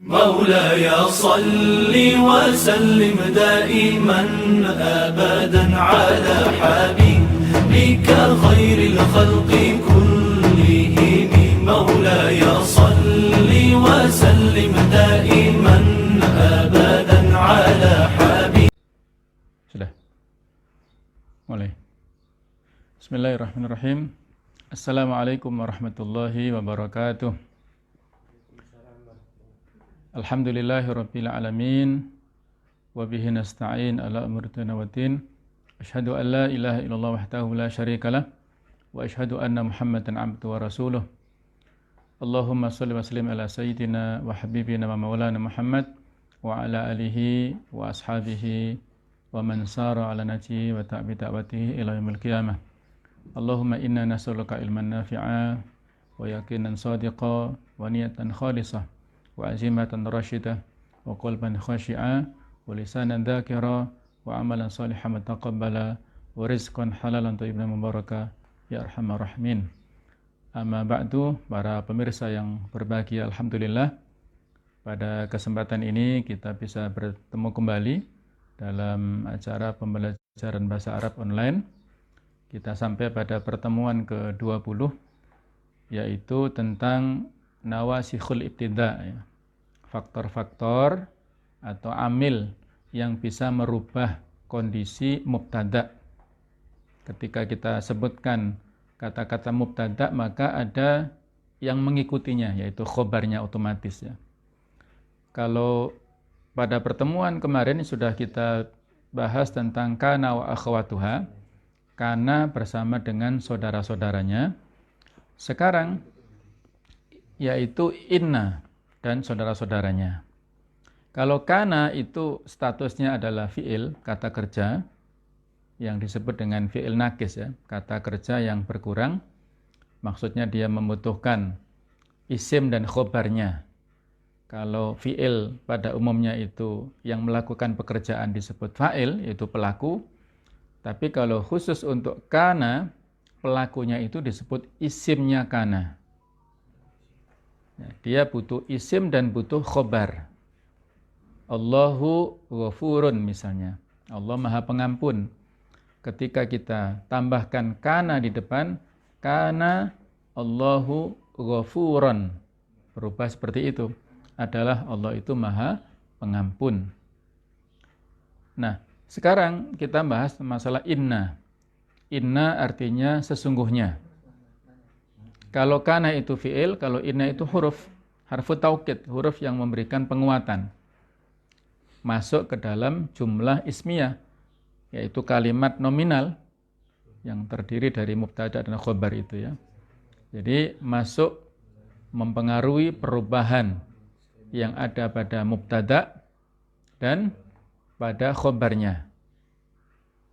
مولاي صل وسلم دائما أبدا على حبيبك خير الخلق كلهم مولاي صل وسلم دائما أبدا على حبيبك. Sudah. Mulai. Bismillahirrahmanirrahim. Assalamualaikum warahmatullahi wabarakatuh. Alhamdulillahirabbil alamin wa bihi nasta'in ala umuri dunya waddin. Asyhadu an la ilaha illallah wahdahu la syarikalah wa asyhadu anna Muhammadan abduhu wa rasuluh. Allahumma shalli wa sallim ala sayyidina wa habibina wa maulana Muhammad wa ala alihi wa ashabihi wa man sara ala nahjihi wa tabi da'watihi ila yaumil qiyamah. Allahumma inna nas'aluka ilman nafi'a wa yaqinan shadiqa wa niyatan khalisah wa azimatan rasyidah wa qalban khashi'a wa lisanan dzakira wa amalan shalihan mutaqabbala wa rizqan halalan thayyiban mubarakah ya arhamar rahimin. Amma ba'du, para pemirsa yang berbahagia, alhamdulillah pada kesempatan ini kita bisa bertemu kembali dalam acara pembelajaran bahasa Arab online. Kita sampai pada pertemuan ke-20 yaitu tentang nawasikhul ibtida, ya. Faktor-faktor atau amil yang bisa merubah kondisi mubtada. Ketika kita sebutkan kata-kata mubtada, maka ada yang mengikutinya, yaitu khobarnya otomatis, ya. Kalau pada pertemuan kemarin sudah kita bahas tentang kana wa akhwatuha, kana bersama dengan saudara-saudaranya. Sekarang yaitu inna dan saudara-saudaranya. Kalau kana itu statusnya adalah fi'il, kata kerja, yang disebut dengan fi'il nakis, ya, kata kerja yang berkurang. Maksudnya dia membutuhkan isim dan khobarnya. Kalau fi'il pada umumnya itu yang melakukan pekerjaan disebut fa'il, yaitu pelaku. Tapi kalau khusus untuk kana, pelakunya itu disebut isimnya kana. Ya, dia butuh isim dan butuh khobar. Allahu ghafurun misalnya. Allah Maha Pengampun. Ketika kita tambahkan kana di depan, kana Allahu ghafurun. Berubah seperti itu. Adalah Allah itu Maha Pengampun. Nah, sekarang kita bahas masalah inna. Inna artinya sesungguhnya. Kalau kana itu fi'il, kalau inna itu huruf, harfu taukid, huruf yang memberikan penguatan. Masuk ke dalam jumlah ismiyah, yaitu kalimat nominal yang terdiri dari mubtada dan khobar itu, ya. Jadi masuk mempengaruhi perubahan yang ada pada mubtada dan pada khobarnya.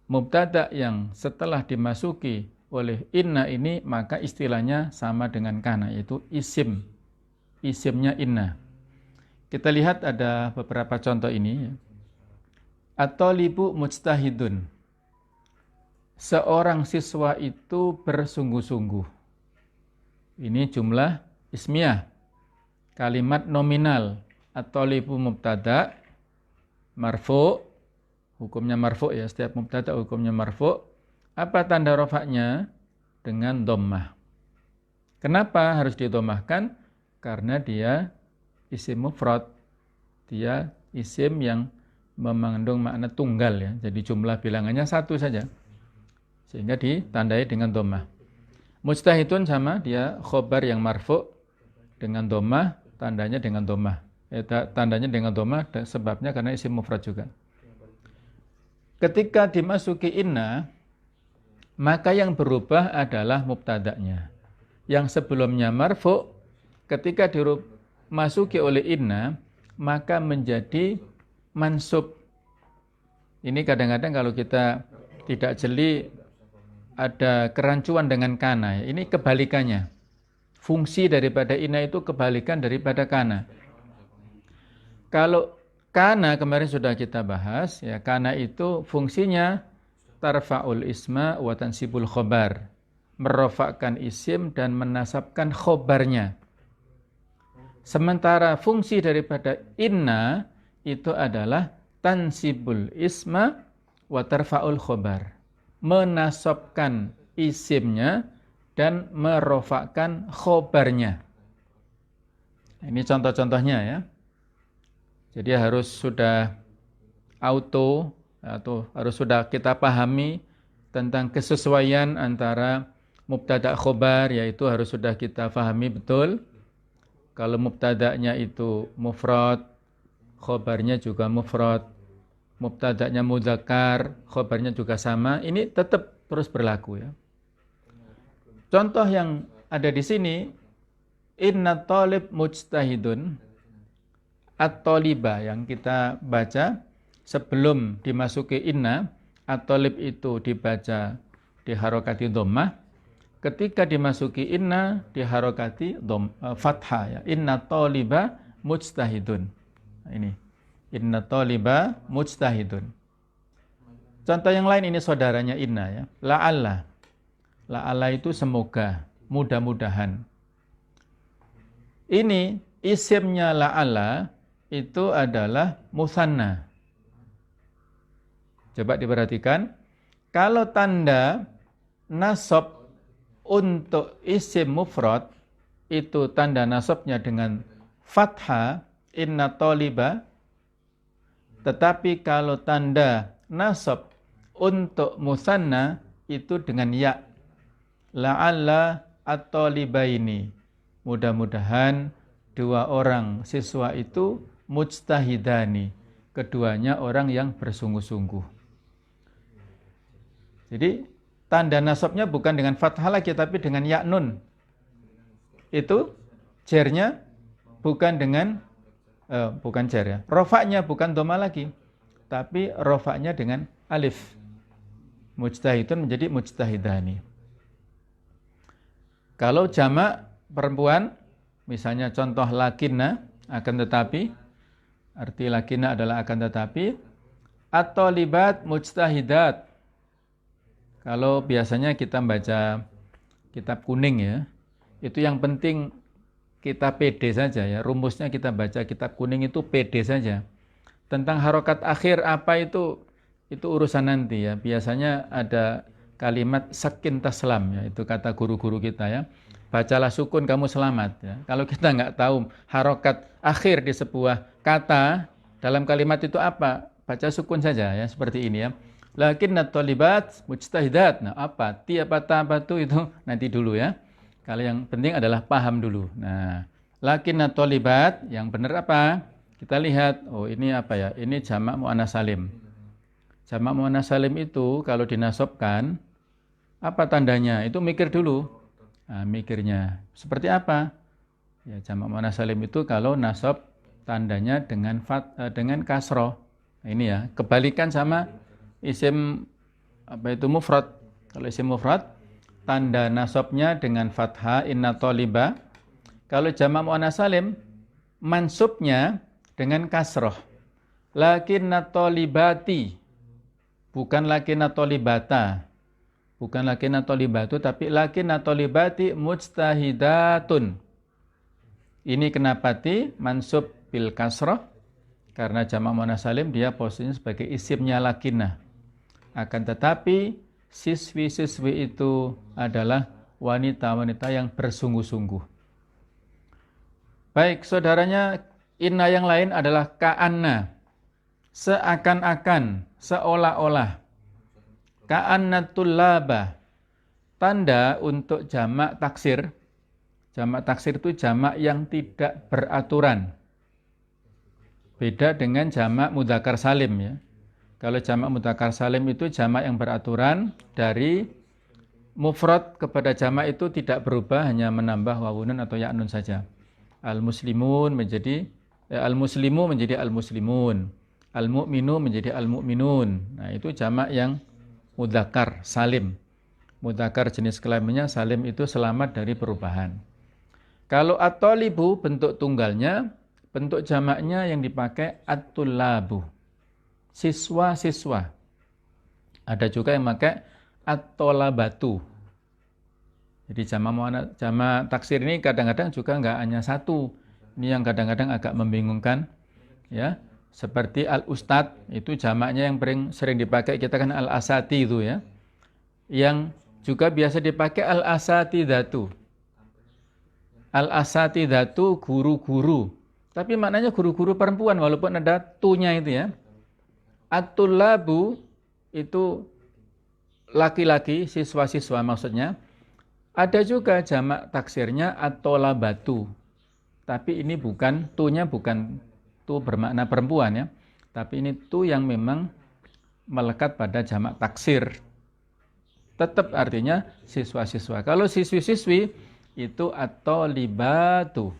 Mubtada yang setelah dimasuki oleh inna ini, maka istilahnya sama dengan kana, yaitu isim. Isimnya inna. Kita lihat ada beberapa contoh ini. At-thalibu mujtahidun. Seorang siswa itu bersungguh-sungguh. Ini jumlah ismiyah. Kalimat nominal. At-thalibu mubtada, marfu', hukumnya marfu', ya, setiap mubtada hukumnya marfu'. Apa tanda rafa'nya? Dengan dhammah. Kenapa harus didhammahkan? Karena dia isim mufrad. Dia isim yang mengandung makna tunggal, ya. Jadi jumlah bilangannya satu saja. Sehingga ditandai dengan dhammah. Mujtahidun sama, dia khobar yang marfu' dengan dhammah, tandanya dengan dhammah. Tandanya dengan dhammah sebabnya karena isim mufrad juga. Ketika dimasuki inna, maka yang berubah adalah mubtada'nya. Yang sebelumnya marfu', ketika dimasuki oleh inna, maka menjadi mansub. Ini kadang-kadang kalau kita tidak jeli, ada kerancuan dengan kana. Ini kebalikannya. Fungsi daripada inna itu kebalikan daripada kana. Kalau kana kemarin sudah kita bahas, ya, kana itu fungsinya tarfa'ul isma wa tansibul khobar. Merofakkan isim dan menasabkan khobarnya. Sementara fungsi daripada inna itu adalah tansibul isma wa tarfa'ul khobar. Menasobkan isimnya dan merofakkan khobarnya. Ini contoh-contohnya ya. Jadi harus sudah auto atau harus sudah kita pahami tentang kesesuaian antara mubtada khobar, yaitu harus sudah kita pahami betul. Kalau mubtada'nya itu mufrad, khobarnya juga mufrad. Mubtada'nya mudzakkar, khobarnya juga sama. Ini tetap terus berlaku ya. Contoh yang ada di sini, inna talib mujtahidun. At-taliba yang kita baca sebelum dimasuki inna, at-talib itu dibaca diharokati dhammah. Ketika dimasuki inna diharokati fathah ya. Inna taliba mujtahidun. Nah, ini. Inna taliba mujtahidun. Contoh yang lain ini saudaranya inna ya. La'alla. La'alla itu semoga, mudah-mudahan. Ini isimnya la'alla itu adalah musanna. Coba diperhatikan. Kalau tanda nasab untuk isim mufrad itu tanda nasabnya dengan fathah inna taliba, tetapi kalau tanda nasab untuk musanna itu dengan ya, la'alla at-talibaini, mudah-mudahan dua orang siswa itu mujtahidani, keduanya orang yang bersungguh-sungguh. Jadi tanda nasabnya bukan dengan fathah lagi, tapi dengan ya nun. Itu jernya bukan dengan, bukan jer ya. Rofaknya bukan dhamma lagi, tapi rofaknya dengan alif. Mujtahidun menjadi mujtahidani. Kalau jamak perempuan, misalnya contoh lakinna, akan tetapi, arti lakinna adalah akan tetapi, atau libat mujtahidat. Kalau biasanya kita baca kitab kuning ya, itu yang penting kita pede saja ya. Rumusnya kita baca kitab kuning itu pede saja. Tentang harokat akhir apa itu urusan nanti ya. Biasanya ada kalimat sakin taslam ya, itu kata guru-guru kita ya. Bacalah sukun kamu selamat ya. Kalau kita nggak tahu harokat akhir di sebuah kata, dalam kalimat itu apa? Baca sukun saja ya, seperti ini ya. Lakinna talibat mujtahidat. Nah, apa? Tiap apa itu nanti dulu ya. Kalau yang penting adalah paham dulu. Nah, lakinna talibat yang benar apa? Kita lihat, oh ini apa ya? Ini jamak muannats salim. Jamak muannats salim itu kalau dinasabkan apa tandanya? Itu mikir dulu. Nah, mikirnya seperti apa? Ya, jamak muannats salim itu kalau nasab tandanya dengan kasroh. Nah, ini ya, kebalikan sama isim apa itu mufrad. Kalau isim mufrad tanda nasabnya dengan fathah inna taliba. Kalau jamak muannats salim mansubnya dengan kasroh. Lakinna talibati, bukan lakinna talibata, bukan lakinna talibatu, tapi lakinna talibati mujtahidatun. Ini kenapa mansub bil kasroh? Karena jamak muannats salim dia posisinya sebagai isimnya lakinna. Akan tetapi siswi-siswi itu adalah wanita-wanita yang bersungguh-sungguh. Baik, saudaranya inna yang lain adalah ka'anna. Seakan-akan, seolah-olah. Ka'anna tullaba. Tanda untuk jamak taksir. Jamak taksir itu jamak yang tidak beraturan. Beda dengan jamak mudzakkar salim ya. Kalau jamak mudzakkar salim itu jamak yang beraturan, dari mufrad kepada jamak itu tidak berubah, hanya menambah wawunun atau ya'nun saja. Al-muslimu menjadi al-muslimun. Al-mu'minu menjadi al-mu'minun. Nah, itu jamak yang mudzakkar salim. Mudzakkar jenis kelaminnya salim itu selamat dari perubahan. Kalau at-talibu bentuk tunggalnya, bentuk jamaknya yang dipakai at-tullabu. Siswa-siswa. Ada juga yang pakai at-tolabatu. Jadi jamak taksir ini kadang-kadang juga enggak hanya satu. Ini yang kadang-kadang agak membingungkan, ya. Seperti al-ustad itu jamaknya yang sering dipakai kita kan al-asati itu ya. Yang juga biasa dipakai al-asatidatu. Al-asatidatu guru-guru. Tapi maknanya guru-guru perempuan walaupun ada tunya itu ya. At-tullabu itu laki-laki, siswa-siswa maksudnya. Ada juga jamak taksirnya at-tolabatu. Tapi ini bukan, tunya bukan tu bermakna perempuan ya. Tapi ini tu yang memang melekat pada jamak taksir. Tetap artinya siswa-siswa. Kalau siswi-siswi itu at-tolibatu.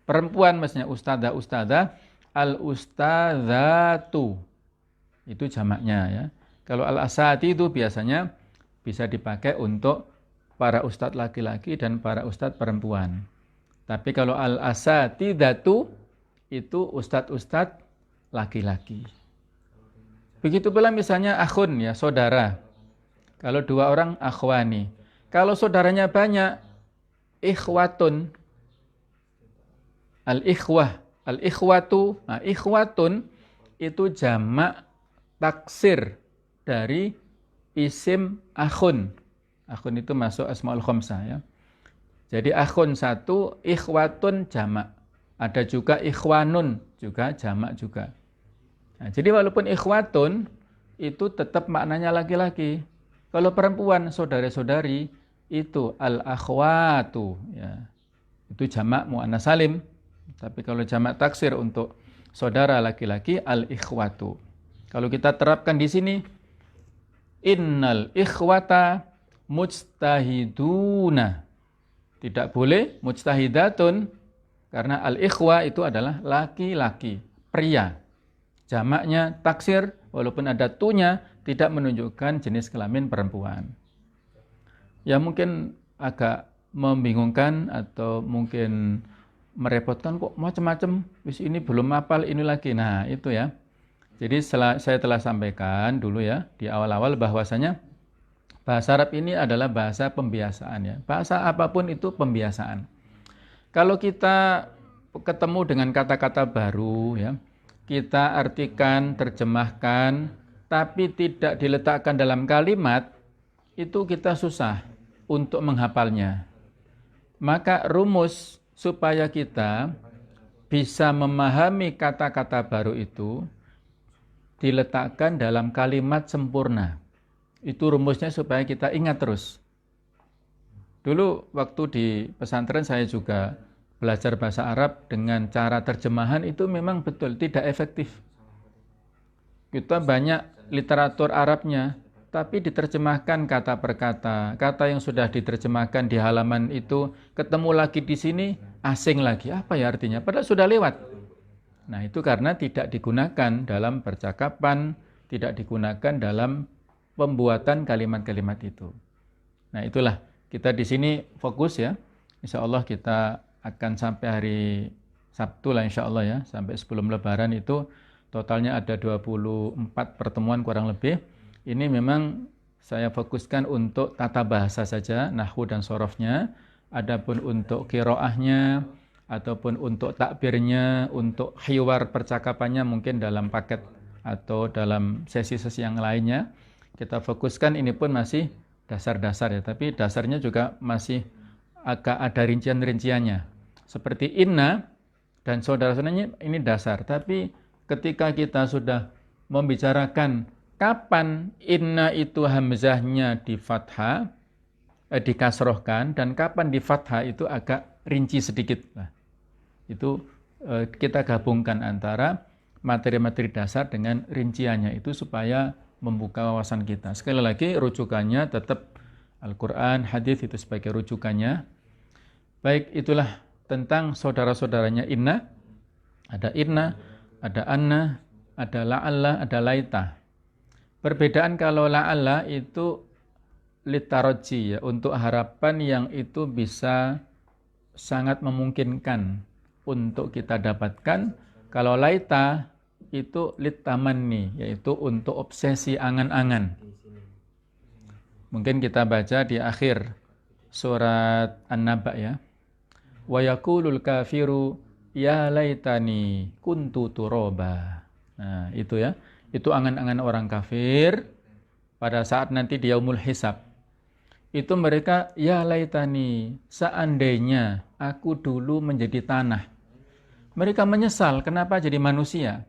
Perempuan maksudnya ustadzah, al-ustadzatu. Itu jamaknya ya. Kalau al-asati itu biasanya bisa dipakai untuk para ustadz laki-laki dan para ustadz perempuan. Tapi kalau al-asatidatu itu ustadz-ustadz laki-laki. Begitu pula misalnya akhun ya, saudara. Kalau dua orang akhwani. Kalau saudaranya banyak, ikhwatun. Al-ikhwah, al-ikhwatu, nah, ikhwatun itu jamak taksir dari isim akhun. Akhun itu masuk asmaul khamsah ya. Jadi akhun satu, ikhwatun jamak. Ada juga ikhwanun, juga jamak juga. Nah, jadi walaupun ikhwatun itu tetap maknanya laki-laki. Kalau perempuan, saudara-saudari itu al-akhwatu ya. Itu jamak muannas salim. Tapi kalau jamak taksir untuk saudara laki-laki al-ikhwatu. Kalau kita terapkan di sini innal ikhwata mujtahiduna. Tidak boleh mujtahidatun karena al-ikhwa itu adalah laki-laki, pria. Jamaknya taksir walaupun ada tunya tidak menunjukkan jenis kelamin perempuan. Ya mungkin agak membingungkan atau mungkin merepotkan kok macam-macam, wis ini belum hafal ini lagi. Nah, itu ya. Jadi saya telah sampaikan dulu ya di awal-awal bahwasanya bahasa Arab ini adalah bahasa pembiasaan ya. Bahasa apapun itu pembiasaan. Kalau kita ketemu dengan kata-kata baru ya, kita artikan, terjemahkan, tapi tidak diletakkan dalam kalimat, itu kita susah untuk menghafalnya. Maka rumus supaya kita bisa memahami kata-kata baru itu diletakkan dalam kalimat sempurna. Itu rumusnya supaya kita ingat terus. Dulu waktu di pesantren saya juga belajar bahasa Arab dengan cara terjemahan itu memang betul tidak efektif. Kita banyak literatur Arabnya, tapi diterjemahkan kata per kata. Kata yang sudah diterjemahkan di halaman itu ketemu lagi di sini asing lagi. Apa ya artinya? Padahal sudah lewat. Nah, itu karena tidak digunakan dalam percakapan, tidak digunakan dalam pembuatan kalimat-kalimat itu. Nah, itulah kita di sini fokus ya. Insya Allah kita akan sampai hari Sabtu lah insya Allah ya. Sampai sebelum Lebaran itu totalnya ada 24 pertemuan kurang lebih. Ini memang saya fokuskan untuk tata bahasa saja, nahwu dan sorofnya. Adapun untuk qiraahnya, ataupun untuk takbirnya, untuk hiwar percakapannya mungkin dalam paket atau dalam sesi-sesi yang lainnya. Kita fokuskan ini pun masih dasar-dasar ya, tapi dasarnya juga masih agak ada rincian-rinciannya. Seperti inna dan saudara-saudaranya ini dasar, tapi ketika kita sudah membicarakan kapan inna itu hamzahnya di fathah, dikasrohkan, dan kapan di fathah itu agak rinci sedikit. Nah, itu kita gabungkan antara materi-materi dasar dengan rinciannya itu supaya membuka wawasan kita. Sekali lagi rujukannya tetap Al-Quran, hadis itu sebagai rujukannya. Baik, itulah tentang saudara-saudaranya inna. Ada inna, ada anna, ada la'alla, ada laita. Perbedaan kalau la'alla itu litaraji ya, untuk harapan yang itu bisa sangat memungkinkan untuk kita dapatkan. Kalau laita itu litamanni, yaitu untuk obsesi angan-angan. Mungkin kita baca di akhir surat An-Naba ya. Wa yaqulul kafiru ya laitani kuntu turoba. Nah, itu ya. Itu angan-angan orang kafir pada saat nanti di yaumul hisab. Itu mereka, ya laitani, seandainya aku dulu menjadi tanah. Mereka menyesal kenapa jadi manusia.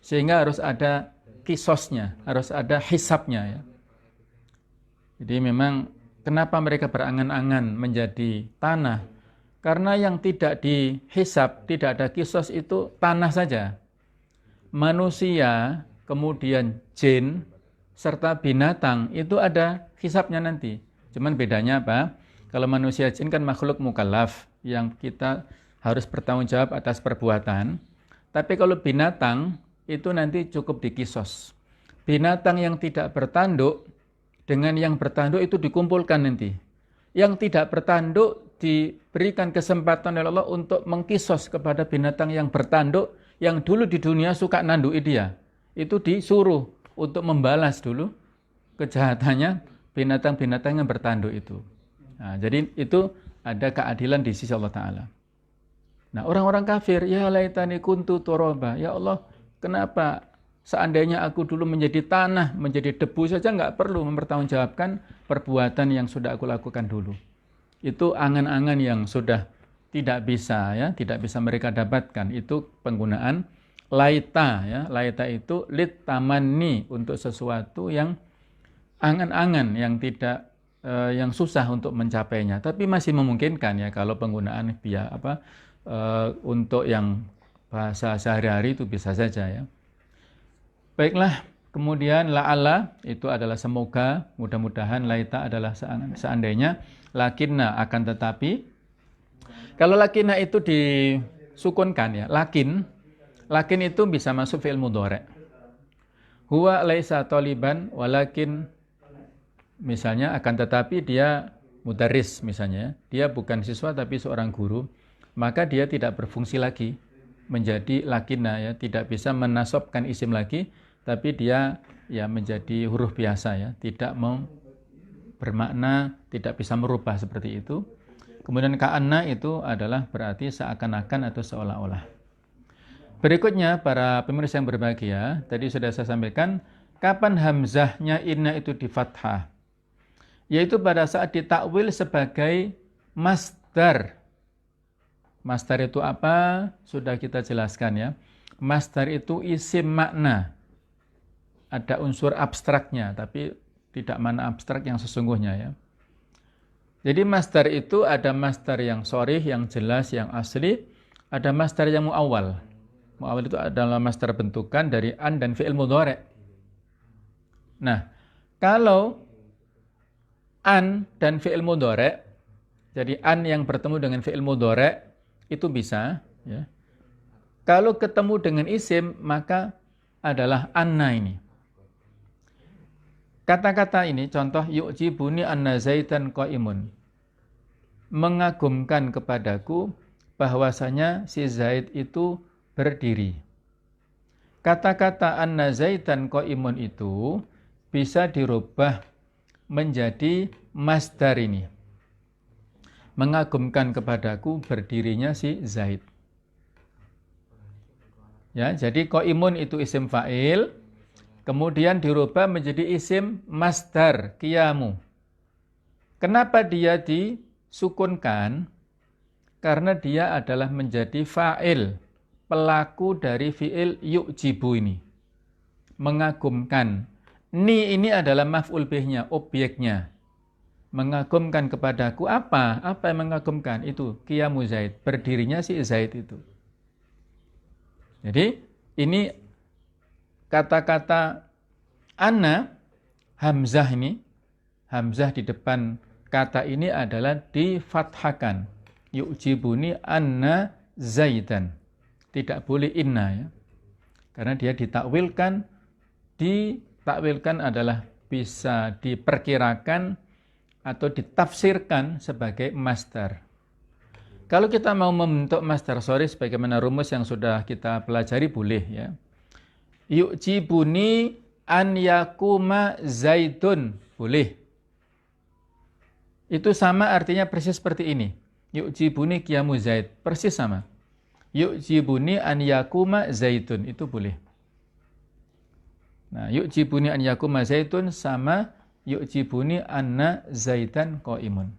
Sehingga harus ada kisosnya, harus ada hisabnya ya. Jadi memang kenapa mereka berangan-angan menjadi tanah? Karena yang tidak dihisab, tidak ada kisos itu tanah saja. Manusia, kemudian jin, serta binatang itu ada hisabnya nanti. Cuman bedanya apa? Kalau manusia jin kan makhluk mukallaf yang kita harus bertanggung jawab atas perbuatan. Tapi kalau binatang itu nanti cukup dikisos. Binatang yang tidak bertanduk dengan yang bertanduk itu dikumpulkan nanti. Yang tidak bertanduk diberikan kesempatan oleh Allah untuk mengkisos kepada binatang yang bertanduk yang dulu di dunia suka nandui dia. Itu disuruh untuk membalas dulu kejahatannya binatang-binatang yang bertanduk itu. Nah, jadi itu ada keadilan di sisi Allah Ta'ala. Nah, orang-orang kafir, ya laitani kuntu turoba. Ya Allah, kenapa seandainya aku dulu menjadi tanah, menjadi debu saja nggak perlu mempertanggungjawabkan perbuatan yang sudah aku lakukan dulu. Itu angan-angan yang sudah tidak bisa ya, tidak bisa mereka dapatkan. Itu penggunaan laita ya. Laita itu lit tamanni, untuk sesuatu yang angan-angan yang tidak yang susah untuk mencapainya, tapi masih memungkinkan ya kalau penggunaan untuk yang bahasa sehari-hari itu bisa saja ya. Baiklah, kemudian la'alla itu adalah semoga, mudah-mudahan, laita adalah seandainya, lakinna akan tetapi. Kalau lakinna itu disukunkan ya, lakin itu bisa masuk fi'il mudhari'. Huwa laisa taliban walakin, misalnya akan tetapi dia mudarris misalnya, dia bukan siswa tapi seorang guru, maka dia tidak berfungsi lagi menjadi lakinna ya, tidak bisa menasobkan isim lagi, tapi dia ya menjadi huruf biasa ya, tidak mau bermakna, tidak bisa merubah seperti itu. Kemudian ka'anna itu adalah berarti seakan-akan atau seolah-olah. Berikutnya para pemirsa yang berbahagia, tadi sudah saya sampaikan kapan hamzahnya inna itu di fathah, yaitu pada saat ditakwil sebagai masdar. Masdar itu apa? Sudah kita jelaskan ya. Masdar itu isim makna. Ada unsur abstraknya, tapi tidak makna abstrak yang sesungguhnya ya. Jadi masdar itu ada masdar yang sharih, yang jelas, yang asli. Ada masdar yang mu'awwal. Mu'awwal itu adalah masdar bentukan dari an dan fi'il mudhari'. Nah, kalau an dan fi'il mudhari', jadi an yang bertemu dengan fi'il mudhari' itu bisa ya. Kalau ketemu dengan isim maka adalah anna ini. Kata-kata ini contoh yu'jibuni anna zaitan qaimun. Mengagumkan kepadaku bahwasanya si Zaid itu berdiri. Kata-kata anna zaitan qaimun itu bisa dirubah menjadi masdar ini. Mengagumkan kepadaku berdirinya si Zaid. Ya, jadi qaimun itu isim fa'il, kemudian dirubah menjadi isim masdar qiyamu. Kenapa dia disukunkan? Karena dia adalah menjadi fa'il, pelaku dari fi'il yu'jibu ini. Mengagumkan. Ni ini adalah maf'ul bihnya, objeknya. Mengagumkan kepadaku apa? Apa yang mengagumkan? Itu qiyamu Zaid, berdirinya si Zaid itu. Jadi ini kata-kata anna, hamzah ini, hamzah di depan kata ini adalah difathahkan. Yu'jibuni anna Zaidan. Tidak boleh inna ya. Karena dia ditakwilkan adalah bisa diperkirakan atau ditafsirkan sebagai masdar. Kalau kita mau membentuk masdar sharih sebagaimana rumus yang sudah kita pelajari boleh ya. Yu'jibuni an yakuma Zaidun, boleh. Itu sama artinya persis seperti ini. Yu'jibuni qiyamu Zaid, persis sama. yu'jibuni an yakuma zaitun, itu boleh. Nah, yu'jibuni an yakuma zaitun sama yu'jibuni anna zaitan qaimun.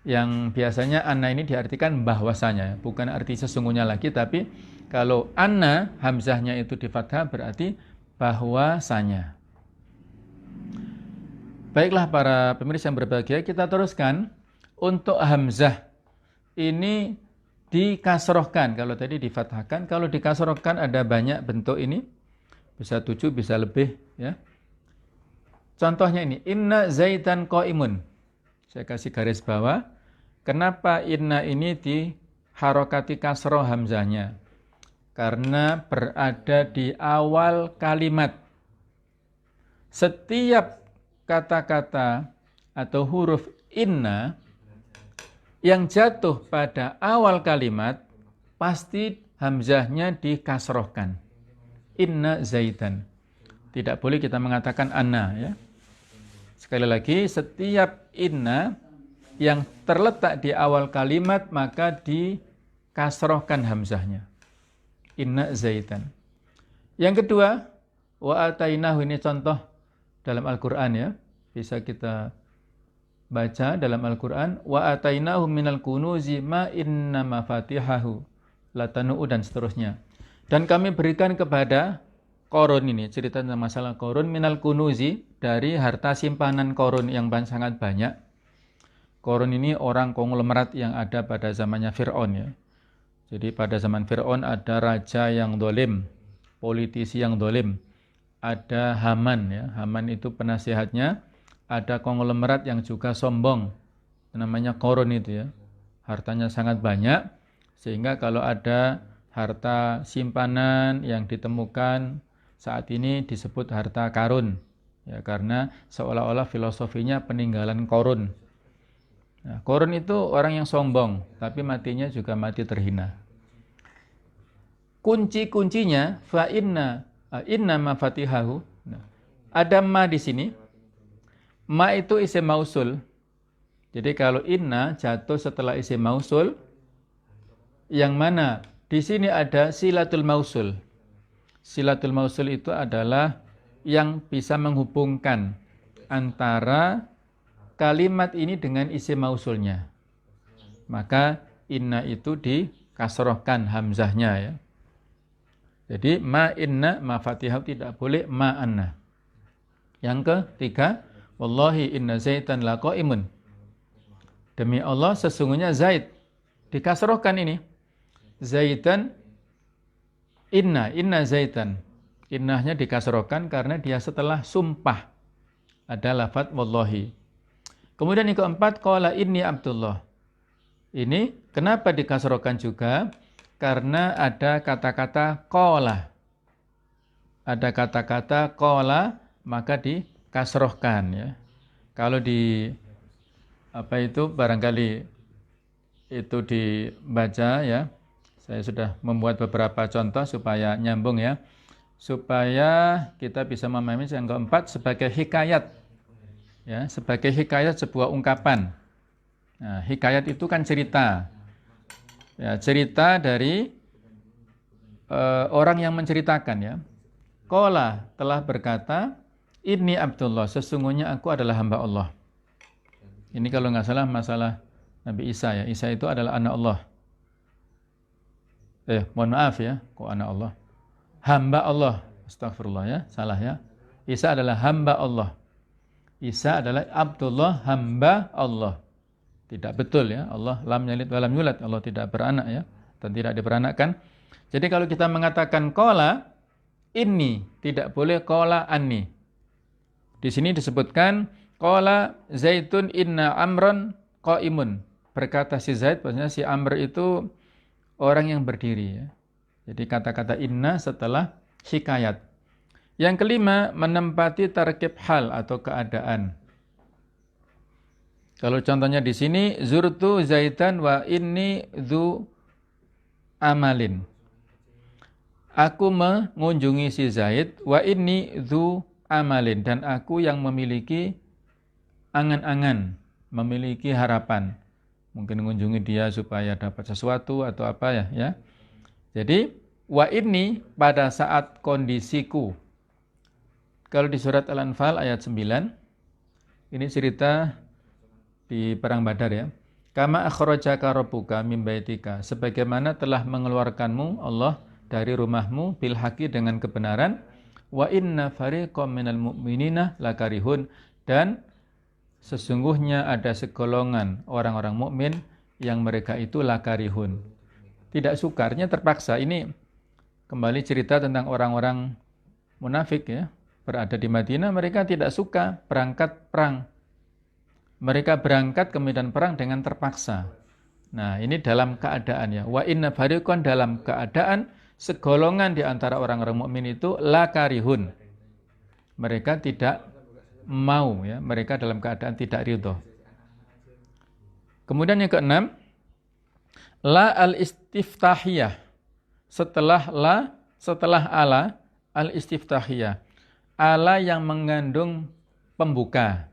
Yang biasanya anna ini diartikan bahwasanya, bukan arti sesungguhnya lagi, tapi kalau anna hamzahnya itu di fathah berarti bahwasanya. Baiklah para pemirsa yang berbahagia, kita teruskan. Untuk hamzah ini dikasrohkan, kalau tadi difathahkan, kalau dikasrohkan ada banyak bentuk ini, bisa 7, bisa lebih ya. Contohnya ini, inna zaitan qaimun. Saya kasih garis bawah. Kenapa inna ini diharokati kasroh hamzahnya? Karena berada di awal kalimat. Setiap kata-kata atau huruf inna yang jatuh pada awal kalimat pasti hamzahnya dikasrohkan. Inna zaitan. Tidak boleh kita mengatakan anna ya. Sekali lagi, setiap inna yang terletak di awal kalimat maka dikasrohkan hamzahnya. Inna zaitan. Yang kedua, wa atainahu, ini contoh dalam Al-Qur'an ya. Bisa kita baca dalam Al-Quran, wa atainahu minal kunuzi ma inna mafatihahu latanu'u, dan seterusnya. Dan kami berikan kepada Qarun, ini cerita tentang masalah Qarun, minal kunuzi, dari harta simpanan Qarun yang sangat banyak. Qarun ini orang konglomerat yang ada pada zamannya Fir'aun ya. Jadi pada zaman Fir'aun ada raja yang dolim, politisi yang dolim, ada Haman ya. Haman itu penasihatnya. Ada konglomerat yang juga sombong, namanya Qarun itu ya. Hartanya sangat banyak, sehingga kalau ada harta simpanan yang ditemukan saat ini disebut harta karun. Ya, karena seolah-olah filosofinya peninggalan Qarun. Nah, Qarun itu orang yang sombong, tapi matinya juga mati terhina. Kunci-kuncinya, fa inna mafatihahu. Nah, ada ma di sini. Ma itu isim mausul. Jadi kalau inna jatuh setelah isim mausul, yang mana di sini ada silatul mausul. Silatul mausul itu adalah yang bisa menghubungkan antara kalimat ini dengan isim mausulnya. Maka inna itu dikasrohkan hamzahnya ya. Jadi ma inna mafatihahu, tidak boleh ma anna. Yang ketiga, wallahi inna zaitan laqaimun. Demi Allah sesungguhnya Zaid, dikasrohkan ini. Zaitan inna zaitan. Innahnya dikasrohkan karena dia setelah sumpah. Ada lafaz wallahi. Kemudian yang keempat, qala inni Abdullah. Ini kenapa dikasrohkan juga? Karena ada kata-kata qala. Ada kata-kata qala, maka kasrohkan ya. Kalau di barangkali itu dibaca ya. Saya sudah membuat beberapa contoh supaya nyambung ya. Supaya kita bisa memahami yang keempat sebagai hikayat. Ya, sebagai hikayat sebuah ungkapan. Nah, hikayat itu kan cerita. Ya, cerita dari orang yang menceritakan ya. Qala telah berkata, inni Abdullah, sesungguhnya aku adalah hamba Allah. Ini kalau nggak salah masalah Nabi Isa ya. Isa itu adalah anak Allah. Mohon maaf ya, kok anak Allah? Hamba Allah. Astagfirullah ya, salah ya. Isa adalah hamba Allah. Isa adalah Abdullah, hamba Allah. Tidak betul ya. Allah lam yalid wa lam yulad. Allah tidak beranak ya, dan tidak diperanakkan. Jadi kalau kita mengatakan qala inni, tidak boleh qala anni. Di sini disebutkan qala Zaitun inna amran qaimun. Berkata si Zaid, maksudnya si Amr itu orang yang berdiri ya. Jadi kata-kata inna setelah hikayat. Yang kelima, menempati tarkib hal atau keadaan. Kalau contohnya di sini, zurtu Zaitan wa inni dzu amalin. Aku mengunjungi si Zaid wa inni dzu amalin, dan aku yang memiliki angan-angan, memiliki harapan. mungkin mengunjungi dia supaya dapat sesuatu atau apa ya. Jadi wa inni pada saat kondisiku. Kalau di surat Al-Anfal ayat 9 ini cerita di perang Badar ya. Kama akhrajaka rabbuka min baitika, sebagaimana telah mengeluarkanmu Allah dari rumahmu bil haqqi dengan kebenaran, wa inna fariqam minal mu'minina lakarihun, dan sesungguhnya ada segolongan orang-orang mukmin yang mereka itu lakarihun, tidak suka, artinya terpaksa. Ini kembali cerita tentang orang-orang munafik ya, berada di Madinah, mereka tidak suka berangkat perang. Mereka berangkat ke medan perang dengan terpaksa. Nah, ini dalam keadaan ya. Wa inna fariqan, dalam keadaan segolongan di antara orang-orang mukmin itu lakarihun. Mereka tidak mau ya, mereka dalam keadaan tidak ridho. Kemudian yang keenam, la al-istiftahiyah. Setelah ala al-istiftahiyah. Ala yang mengandung pembuka.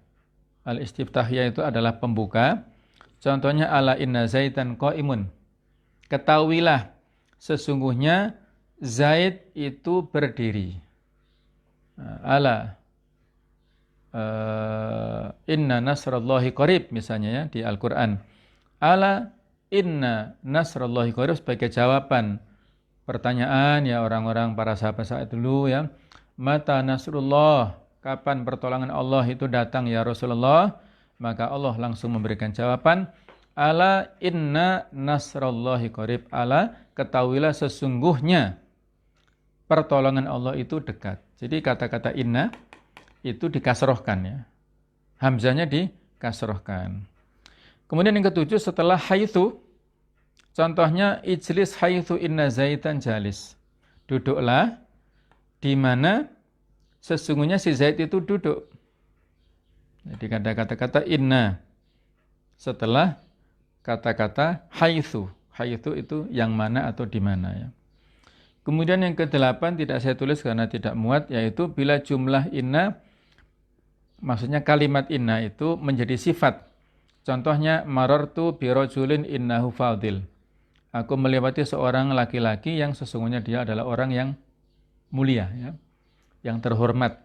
Al-istiftahiyah itu adalah pembuka. Contohnya ala inna zaitan qaimun. Ketahuilah sesungguhnya Zaid itu berdiri. Ala inna nasrallahi qarib misalnya ya di Al-Qur'an. Ala inna nasrallahi qarib sebagai jawaban pertanyaan ya orang-orang para sahabat dulu ya. Mata nasrullah, kapan pertolongan Allah itu datang ya Rasulullah? Maka Allah langsung memberikan jawaban, ala inna nasrallahi qarib. Ala, ketahuilah sesungguhnya pertolongan Allah itu dekat. Jadi kata-kata inna itu dikasrohkan ya. Hamzahnya dikasrohkan. Kemudian yang ketujuh, setelah haitsu, contohnya ijlis haitsu inna zaitan jalis. Duduklah di mana sesungguhnya si Zaid itu duduk. Jadi kata-kata inna setelah kata-kata haitsu. Haitsu itu yang mana atau di mana ya. Kemudian yang kedelapan tidak saya tulis karena tidak muat, yaitu bila jumlah inna, maksudnya kalimat inna itu menjadi sifat. Contohnya marartu birajulin innahu fadil. Aku melewati seorang laki-laki yang sesungguhnya dia adalah orang yang mulia ya, yang terhormat.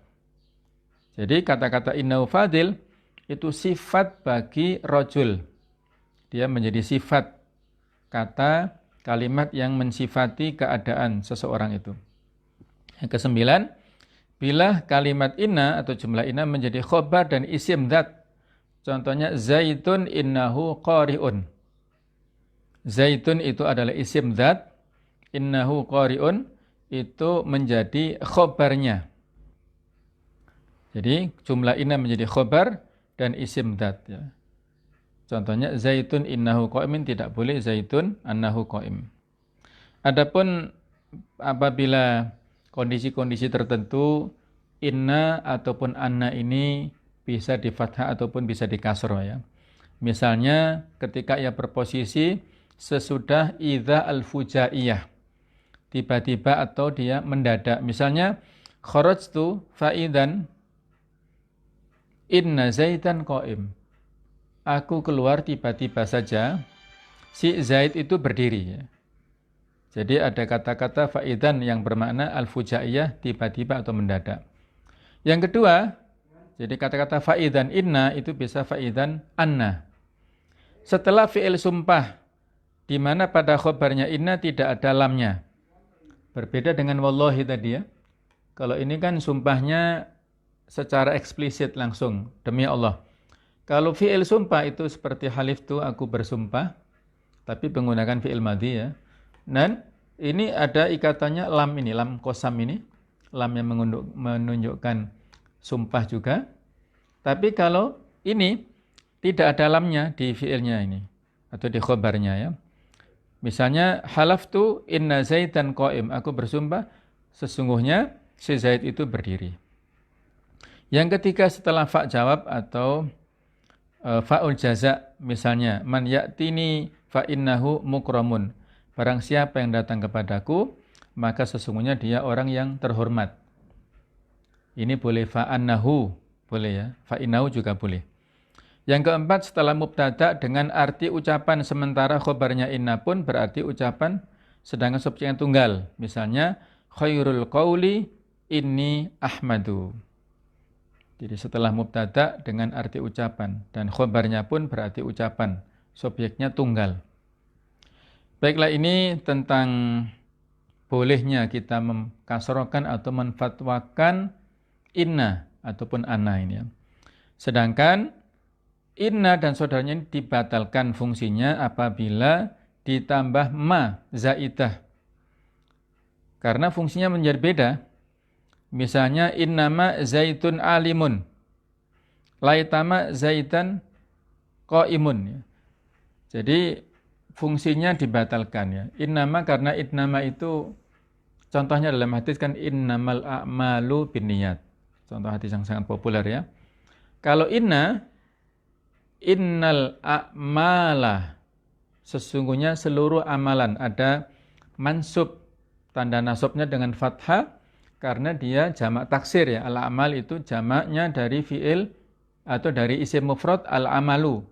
Jadi kata-kata innahu fadil itu sifat bagi rajul. Dia menjadi sifat kata kalimat yang mensifati keadaan seseorang itu. Yang kesembilan, bila kalimat inna atau jumlah inna menjadi khobar dan isim dzat. Contohnya zaitun innahu qari'un. Zaitun itu adalah isim dzat, innahu qari'un itu menjadi khobarnya. Jadi jumlah inna menjadi khobar dan isim dzat ya. Contohnya zaitun innahu qaimin, tidak boleh zaitun annahu qaim. Adapun apabila kondisi-kondisi tertentu inna ataupun anna ini bisa di fathah ataupun bisa di kasroh ya. Misalnya ketika ia berposisi sesudah idza al-fujaiyah, tiba-tiba atau dia mendadak. Misalnya kharajtu faidan inna zaitan qaim. Aku keluar tiba-tiba saja si Zaid itu berdiri ya. Jadi ada kata-kata faidan yang bermakna al-fujaiyah, tiba-tiba atau mendadak. Yang kedua, jadi kata-kata faidan inna itu bisa faidan anna. Setelah fi'il sumpah, di mana pada khobarnya inna tidak ada lamnya. Berbeda dengan wallahi tadi ya. Kalau ini kan sumpahnya secara eksplisit langsung, demi Allah. Kalau fi'il sumpah itu seperti haliftu, aku bersumpah, tapi menggunakan fi'il madhi ya. Dan ini ada ikatannya lam ini, lam qasam ini, lam yang menunjukkan sumpah juga. Tapi kalau ini tidak ada lamnya di fi'ilnya ini atau di khobarnya ya. Misalnya halaftu inna zaidan qaim, aku bersumpah sesungguhnya si Zaid itu berdiri. Yang ketiga setelah fa jawab atau fa'ul jaza, misalnya man ya'tini fa innahu mukramun. Barang siapa yang datang kepadaku, maka sesungguhnya dia orang yang terhormat. Ini boleh fa'annahu, boleh ya. Fa'innahu juga boleh. Yang keempat, setelah mubtada dengan arti ucapan sementara khobarnya inna pun berarti ucapan sedangkan subjeknya tunggal. Misalnya, khairul qauli inni ahmadu. Jadi setelah mubtada dengan arti ucapan dan khobarnya pun berarti ucapan, subjeknya tunggal. Baiklah, ini tentang bolehnya kita mengkasrokan atau menfatwakan inna ataupun anna ini ya. Sedangkan inna dan saudaranya ini dibatalkan fungsinya apabila ditambah ma zaidah. Karena fungsinya menjadi beda. Misalnya innama zaitun alimun, laitama zaitan qaimun. Jadi fungsinya dibatalkan ya. Innama karena innama itu contohnya dalam hadis kan innamal a'malu binniyat. Contoh hadis yang sangat populer ya. Kalau innal a'mala, sesungguhnya seluruh amalan, ada mansub, tanda nasabnya dengan fathah karena dia jamak taksir ya. Al-amal itu jamaknya dari fi'il atau dari isim mufrad al-amalu.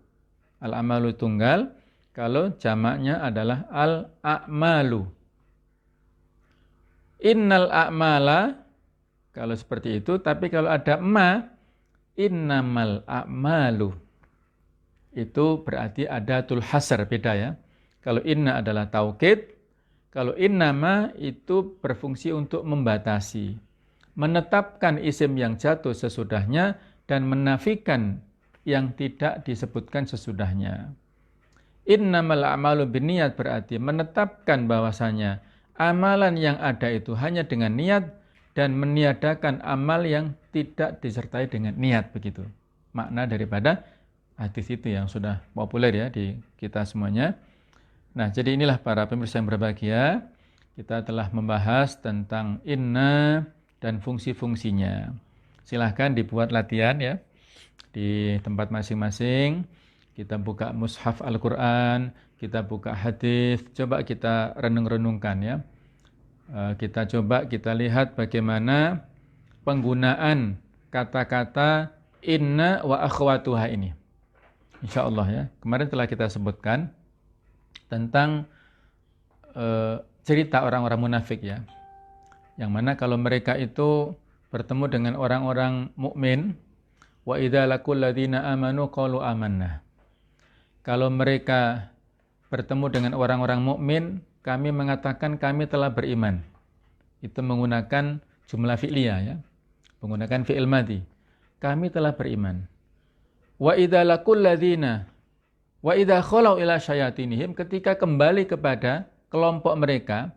Al-amalu tunggal, kalau jamaknya adalah al-a'malu. Innal a'mala, kalau seperti itu, tapi kalau ada ma, innamal a'malu. Itu berarti adatul hasr, beda ya. Kalau inna adalah taukid, kalau innama itu berfungsi untuk membatasi, menetapkan isim yang jatuh sesudahnya dan menafikan yang tidak disebutkan sesudahnya. Innamal a'malu binniyat berarti menetapkan bahwasanya amalan yang ada itu hanya dengan niat dan meniadakan amal yang tidak disertai dengan niat, begitu. Makna daripada hadis itu yang sudah populer ya di kita semuanya. Nah, jadi inilah para pemirsa yang berbahagia, kita telah membahas tentang inna dan fungsi-fungsinya. Silahkan dibuat latihan ya di tempat masing-masing. Kita buka mushaf Al-Quran, kita buka hadis, coba kita renung-renungkan ya. Kita coba kita lihat bagaimana penggunaan kata-kata inna wa akhwatuha ini. Insya Allah ya. Kemarin telah kita sebutkan tentang cerita orang-orang munafik ya. Yang mana kalau mereka itu bertemu dengan orang-orang mukmin, wa idza laqul ladzina amanu qalu amanna. Kalau mereka bertemu dengan orang-orang mukmin, kami mengatakan kami telah beriman. Itu menggunakan jumlah fi'liyah ya. Menggunakan fi'il madhi. Kami telah beriman. Wa idza laqul ladzina wa idza khalau ila syayatinihim, ketika kembali kepada kelompok mereka,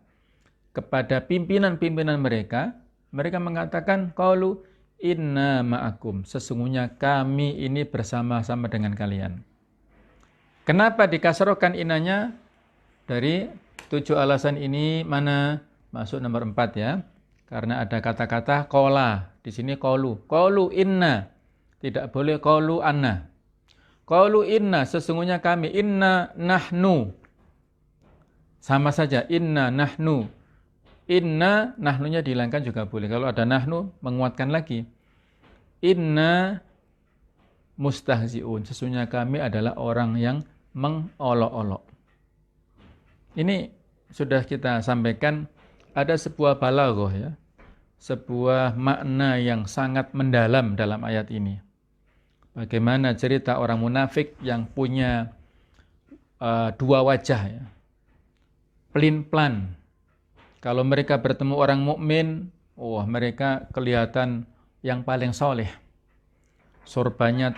kepada pimpinan-pimpinan mereka, mereka mengatakan qalu inna ma'akum, sesungguhnya kami ini bersama-sama dengan kalian. Kenapa dikasrokan inanya? Dari 7 alasan ini mana masuk nomor 4 ya. Karena ada kata-kata qala, di sini qalu. Qalu inna, tidak boleh qalu anna. Qalu inna, sesungguhnya kami, inna nahnu. Sama saja, inna nahnu. Inna, nahnunya dihilangkan juga boleh. Kalau ada nahnu, menguatkan lagi. Inna mustahzi'un, sesungguhnya kami adalah orang yang mengolok-olok. Ini sudah kita sampaikan, ada sebuah balaghah ya. Sebuah makna yang sangat mendalam dalam ayat ini. Bagaimana cerita orang munafik yang punya dua wajah ya. Pelin-pelan. Kalau mereka bertemu orang mukmin, mereka kelihatan yang paling soleh. Sorbannya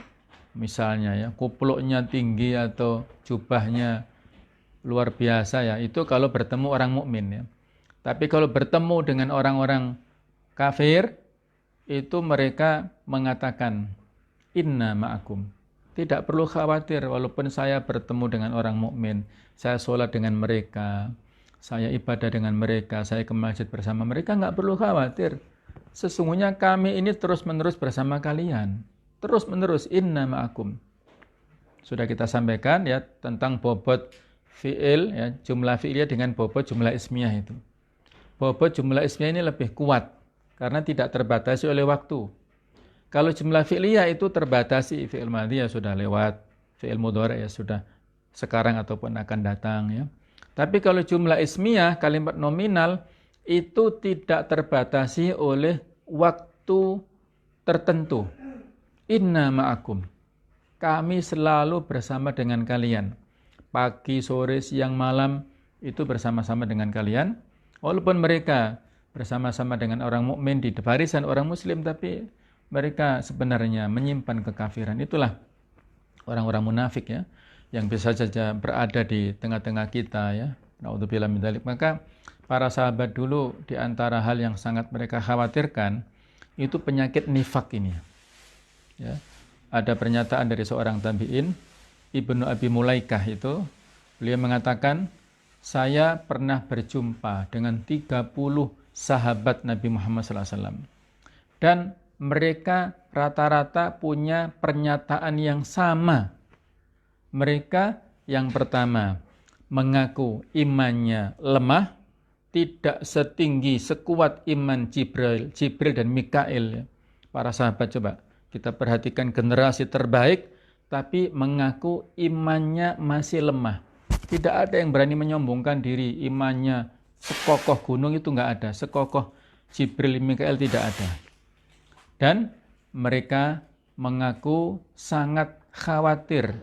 misalnya ya, kupluknya tinggi atau jubahnya luar biasa ya. Itu kalau bertemu orang mukmin ya. Tapi kalau bertemu dengan orang-orang kafir, itu mereka mengatakan inna ma'akum. Tidak perlu khawatir walaupun saya bertemu dengan orang mukmin, saya sholat dengan mereka, saya ibadah dengan mereka, saya ke masjid bersama mereka, enggak perlu khawatir. Sesungguhnya kami ini terus-menerus bersama kalian. Terus-menerus inna ma'akum. Sudah kita sampaikan ya tentang bobot fi'il ya, jumlah fi'ilnya dengan bobot jumlah ismiyah itu. Bobot jumlah ismiyah ini lebih kuat karena tidak terbatasi oleh waktu. Kalau jumlah fi'liyah itu terbatasi, fi'il madhi ya sudah lewat, fi'il mudhari ya sudah sekarang ataupun akan datang ya. Tapi kalau jumlah ismiyah, kalimat nominal itu tidak terbatasi oleh waktu tertentu. Inna ma'akum. Kami selalu bersama dengan kalian. Pagi, sore, siang, malam itu bersama-sama dengan kalian. Walaupun mereka bersama-sama dengan orang mukmin di barisan orang muslim, tapi mereka sebenarnya menyimpan kekafiran. Itulah orang-orang munafik ya, yang bisa saja berada di tengah-tengah kita ya. Naudzubillah min dzalik. Maka para sahabat dulu di antara hal yang sangat mereka khawatirkan itu penyakit nifak ini. Ya. Ada pernyataan dari seorang tabi'in, Ibnu Abi Mulaikah itu, beliau mengatakan, saya pernah berjumpa dengan 30 sahabat Nabi Muhammad SAW. Dan mereka rata-rata punya pernyataan yang sama. Mereka yang pertama mengaku imannya lemah, tidak setinggi, sekuat iman Jibril dan Mikail. Para sahabat coba, kita perhatikan generasi terbaik, tapi mengaku imannya masih lemah. Tidak ada yang berani menyombongkan diri, imannya sekokoh gunung itu enggak ada, sekokoh Jibril Mikail tidak ada. Dan mereka mengaku sangat khawatir,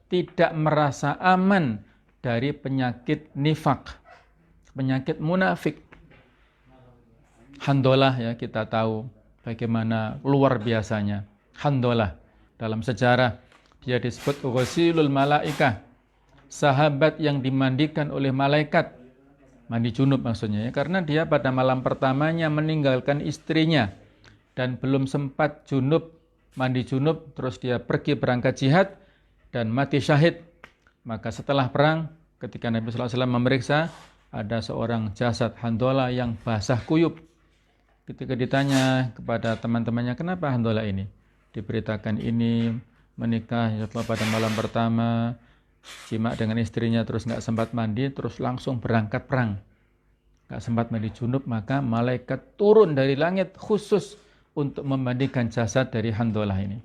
tidak merasa aman dari penyakit nifak, penyakit munafik. Handolah ya, kita tahu bagaimana luar biasanya Handolah. Dalam sejarah dia disebut ghusilul malaikah, sahabat yang dimandikan oleh malaikat. Mandi junub maksudnya ya, karena dia pada malam pertamanya meninggalkan istrinya dan belum sempat junub, mandi junub, terus dia pergi berangkat jihad dan mati syahid. Maka setelah perang, ketika Nabi SAW memeriksa, ada seorang jasad Handolah yang basah kuyup. Ketika ditanya kepada teman-temannya, kenapa Handolah ini? Diberitakan ini menikah setelah pada malam pertama, jima dengan istrinya, terus nggak sempat mandi, terus langsung berangkat perang. Nggak sempat mandi junub, maka malaikat turun dari langit khusus untuk memandikan jasad dari Handolah ini.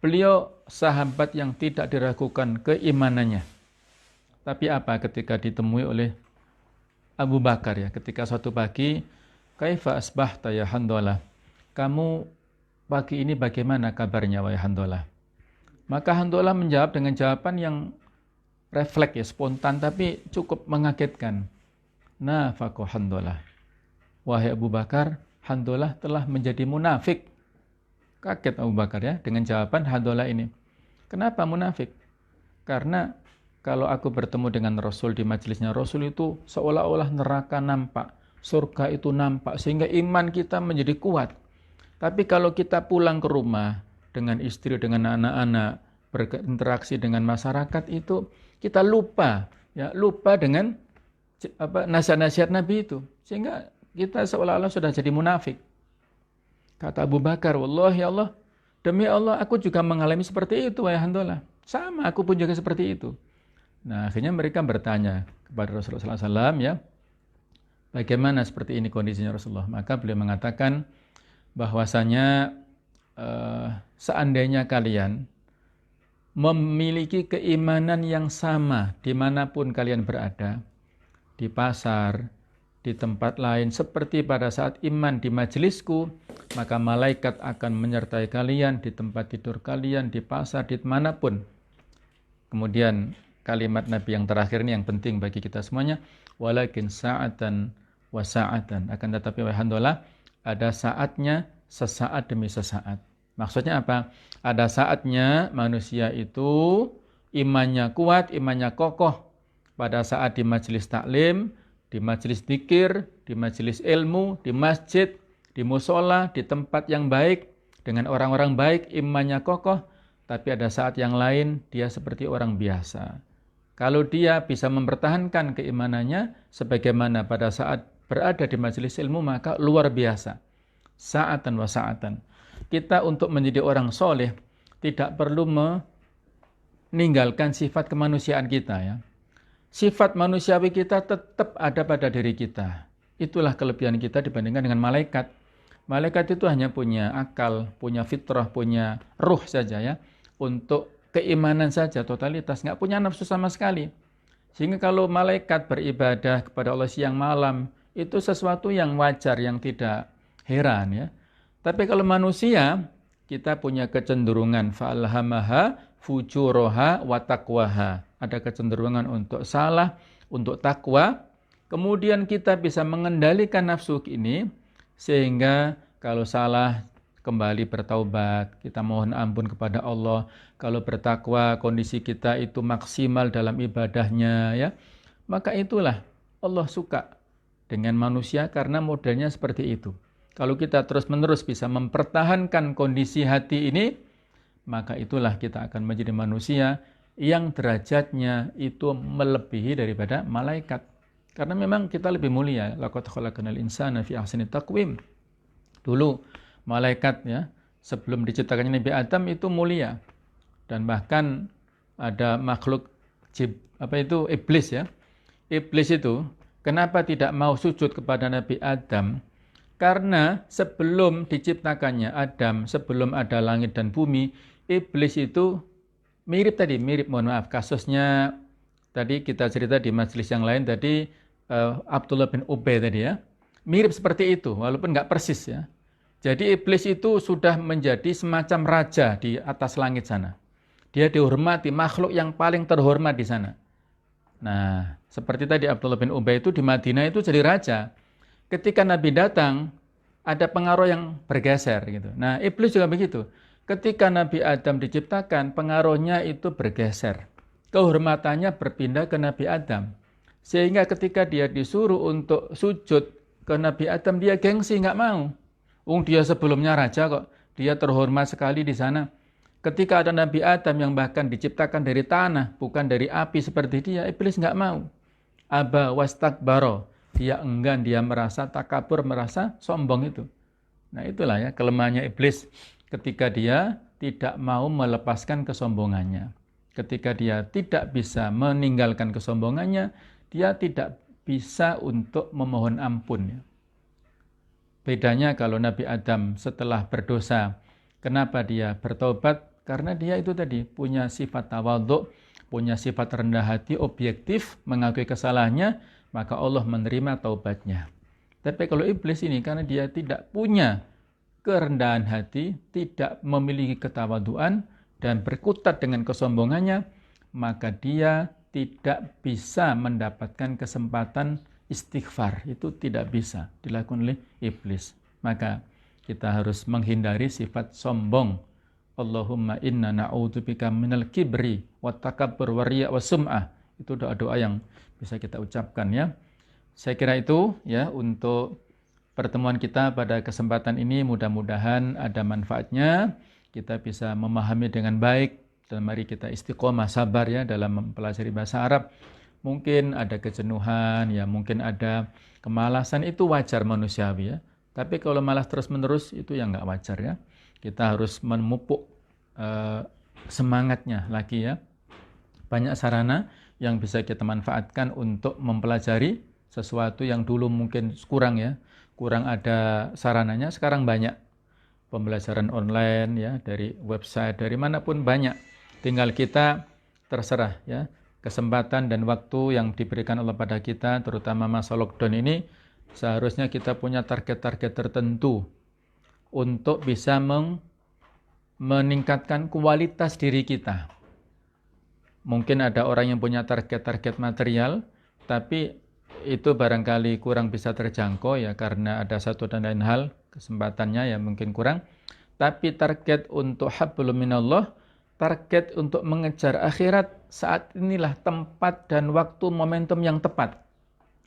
Beliau sahabat yang tidak diragukan keimanannya. Tapi apa ketika ditemui oleh Abu Bakar ya, ketika suatu pagi, kaifa asbahta ya Handolah? Kamu pagi ini bagaimana kabarnya wahai Handolah? Maka Handolah menjawab dengan jawaban yang refleks ya, spontan tapi cukup mengagetkan. Nafaqo Handolah. Wahai Abu Bakar, Handolah telah menjadi munafik. Kaget Abu Bakar ya dengan jawaban Handolah ini. Kenapa munafik? Karena kalau aku bertemu dengan Rasul di majelisnya Rasul itu seolah-olah neraka nampak, surga itu nampak, sehingga iman kita menjadi kuat. Tapi kalau kita pulang ke rumah dengan istri, dengan anak-anak, berinteraksi dengan masyarakat itu, kita lupa, ya lupa dengan nasihat-nasihat Nabi itu, sehingga kita seolah-olah sudah jadi munafik. Kata Abu Bakar, wallahi Allah, demi Allah aku juga mengalami seperti itu wahai Handolah. Sama, aku pun juga seperti itu. Nah, akhirnya mereka bertanya kepada Rasulullah SAW, ya, bagaimana seperti ini kondisinya Rasulullah? Maka beliau mengatakan bahwasanya seandainya kalian memiliki keimanan yang sama dimanapun kalian berada, di pasar, di tempat lain, seperti pada saat iman di majelisku, maka malaikat akan menyertai kalian di tempat tidur kalian, di pasar, di manapun. Kemudian kalimat Nabi yang terakhir ini yang penting bagi kita semuanya, walakin sa'atan wa sa'atan. Akan tetapi wahai Handolah, ada saatnya sesaat demi sesaat. Maksudnya apa? Ada saatnya manusia itu imannya kuat, imannya kokoh pada saat di majelis taklim, di majelis dzikir, di majelis ilmu, di masjid, di musola, di tempat yang baik, dengan orang-orang baik, imannya kokoh. Tapi ada saat yang lain dia seperti orang biasa. Kalau dia bisa mempertahankan keimanannya sebagaimana pada saat berada di majelis ilmu, maka luar biasa. Sa'atan wa sa'atan. Kita untuk menjadi orang soleh tidak perlu meninggalkan sifat kemanusiaan kita ya. Sifat manusiawi kita tetap ada pada diri kita. Itulah kelebihan kita dibandingkan dengan malaikat. Malaikat itu hanya punya akal, punya fitrah, punya ruh saja ya. Untuk keimanan saja, totalitas. Nggak punya nafsu sama sekali. Sehingga kalau malaikat beribadah kepada Allah siang malam, itu sesuatu yang wajar, yang tidak heran ya. Tapi kalau manusia, kita punya kecenderungan fa'alhamaha fujuroha wa taqwaha. Ada kecenderungan untuk salah, untuk takwa. Kemudian kita bisa mengendalikan nafsu ini, sehingga kalau salah kembali bertaubat, kita mohon ampun kepada Allah. Kalau bertakwa, kondisi kita itu maksimal dalam ibadahnya ya. Maka itulah Allah suka dengan manusia karena modelnya seperti itu. Kalau kita terus-menerus bisa mempertahankan kondisi hati ini, maka itulah kita akan menjadi manusia yang derajatnya itu melebihi daripada malaikat. Karena memang kita lebih mulia. Laqad khalaqnal insana fi ahsani taqwim. Dulu malaikat ya, sebelum diciptakannya Nabi Adam itu mulia. Dan bahkan ada makhluk iblis ya. Iblis itu kenapa tidak mau sujud kepada Nabi Adam? Karena sebelum diciptakannya Adam, sebelum ada langit dan bumi, iblis itu mirip kasusnya tadi kita cerita di majelis yang lain tadi, Abdullah bin Ubay tadi ya. Mirip seperti itu, walaupun nggak persis ya. Jadi iblis itu sudah menjadi semacam raja di atas langit sana. Dia dihormati, makhluk yang paling terhormat di sana. Nah, seperti tadi Abdullah bin Ubay itu di Madinah itu jadi raja. Ketika Nabi datang, ada pengaruh yang bergeser gitu. Nah, iblis juga begitu. Ketika Nabi Adam diciptakan, pengaruhnya itu bergeser. Kehormatannya berpindah ke Nabi Adam. Sehingga ketika dia disuruh untuk sujud ke Nabi Adam, dia gengsi, nggak mau. Dia sebelumnya raja kok, dia terhormat sekali di sana. Ketika ada Nabi Adam yang bahkan diciptakan dari tanah, bukan dari api seperti dia, iblis nggak mau. Aba wastakbaro, dia enggan, dia merasa takabur, merasa sombong itu. Nah itulah ya kelemahannya iblis ketika dia tidak mau melepaskan kesombongannya. Ketika dia tidak bisa meninggalkan kesombongannya, dia tidak bisa untuk memohon ampun. Bedanya kalau Nabi Adam setelah berdosa, kenapa dia bertobat? Karena dia itu tadi punya sifat tawadhu, punya sifat rendah hati, objektif, mengakui kesalahannya, maka Allah menerima taubatnya. Tapi kalau iblis ini karena dia tidak punya kerendahan hati, tidak memiliki ketawaduan dan berkutat dengan kesombongannya, maka dia tidak bisa mendapatkan kesempatan istighfar. Itu tidak bisa dilakukan oleh iblis. Maka kita harus menghindari sifat sombong. Allahumma inna na'udzubika minal kibri wa takabbur wa riya wa sum'ah. Itu doa-doa yang bisa kita ucapkan ya. Saya kira itu ya untuk pertemuan kita pada kesempatan ini, mudah-mudahan ada manfaatnya. Kita bisa memahami dengan baik dan mari kita istiqomah sabar ya dalam mempelajari bahasa Arab. Mungkin ada kejenuhan ya, mungkin ada kemalasan, itu wajar manusiawi ya. Tapi kalau malas terus-menerus itu yang nggak wajar ya. Kita harus memupuk semangatnya lagi ya. Banyak sarana yang bisa kita manfaatkan untuk mempelajari sesuatu yang dulu mungkin kurang ya. Kurang ada sarananya, sekarang banyak. Pembelajaran online ya, dari website, dari manapun banyak. Tinggal kita terserah ya. Kesempatan dan waktu yang diberikan Allah pada kita, terutama masa lockdown ini, seharusnya kita punya target-target tertentu untuk bisa meningkatkan kualitas diri kita. Mungkin ada orang yang punya target-target material, tapi itu barangkali kurang bisa terjangkau ya karena ada satu dan lain hal, kesempatannya ya mungkin kurang. Tapi target untuk hablum minallah, target untuk mengejar akhirat, saat inilah tempat dan waktu momentum yang tepat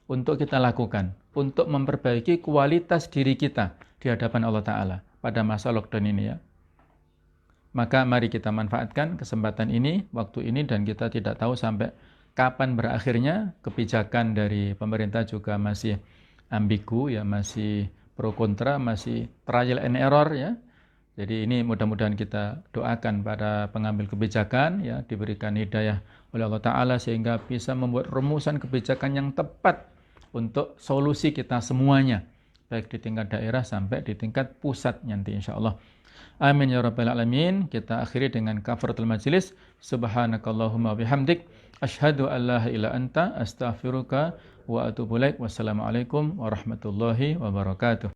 untuk kita lakukan, untuk memperbaiki kualitas diri kita di hadapan Allah Ta'ala pada masa lockdown ini ya. Maka mari kita manfaatkan kesempatan ini, waktu ini, dan kita tidak tahu sampai kapan berakhirnya. Kebijakan dari pemerintah juga masih ambigu ya, masih pro kontra, masih trial and error ya. Jadi ini mudah-mudahan kita doakan pada pengambil kebijakan ya, diberikan hidayah oleh Allah Ta'ala sehingga bisa membuat rumusan kebijakan yang tepat untuk solusi kita semuanya. baik di tingkat daerah sampai di tingkat pusat nanti insyaallah. Amin ya rabbal alamin. Kita akhiri dengan kafaratul majlis. Subhanakallahumma bihamdik asyhadu an la ilaha illa anta astaghfiruka wa atubu ilaik. Wassalamualaikum warahmatullahi wabarakatuh.